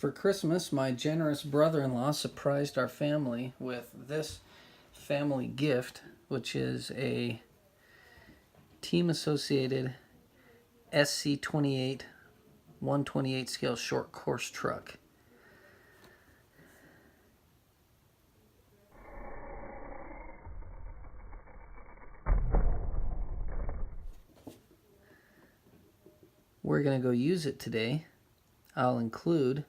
For Christmas, my generous brother-in-law surprised our family with this family gift, which is a Team Associated SC28 128 scale short course truck. We're going to go use it today. I'll include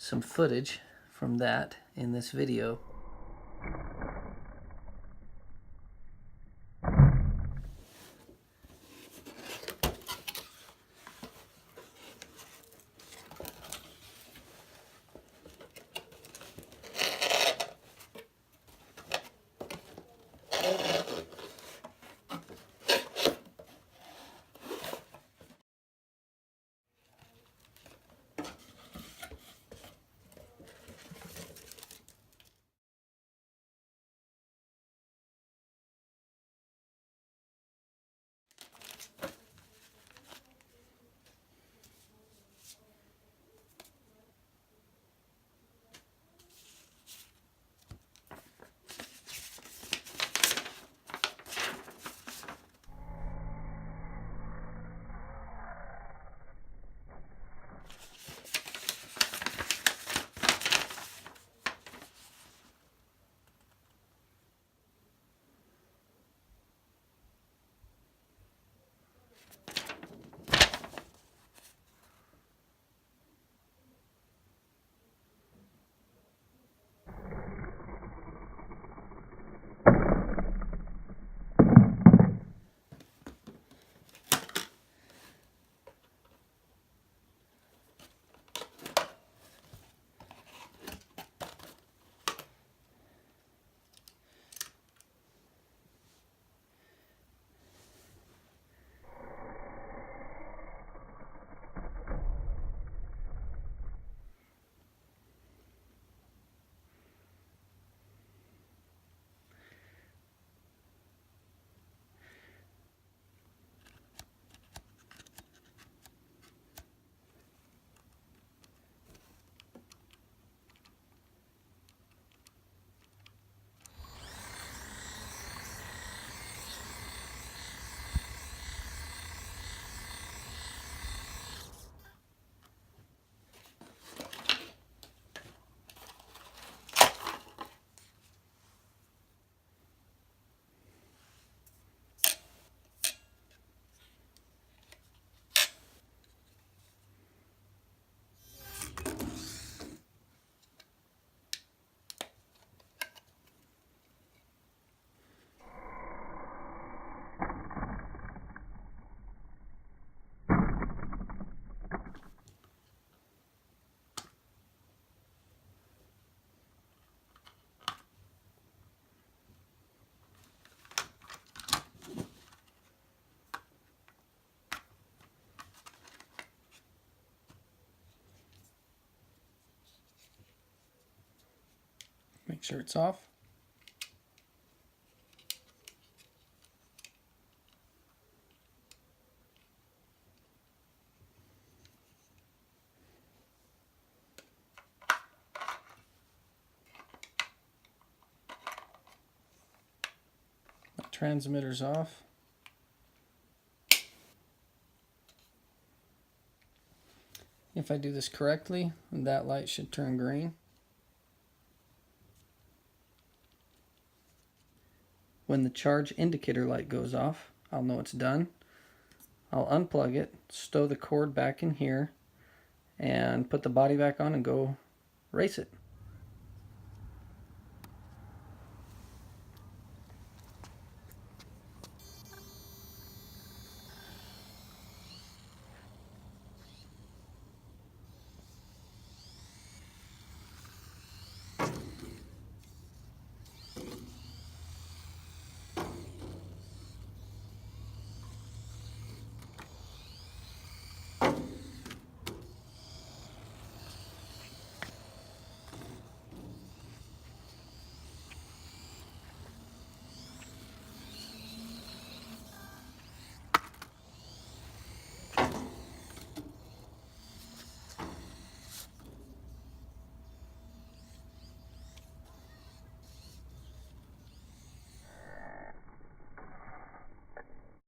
some footage from that in this video. Make sure it's off. The transmitter's off. If I do this correctly, that light should turn green. When the charge indicator light goes off, I'll know it's done. I'll unplug it, stow the cord back in here, and put the body back on and go race it.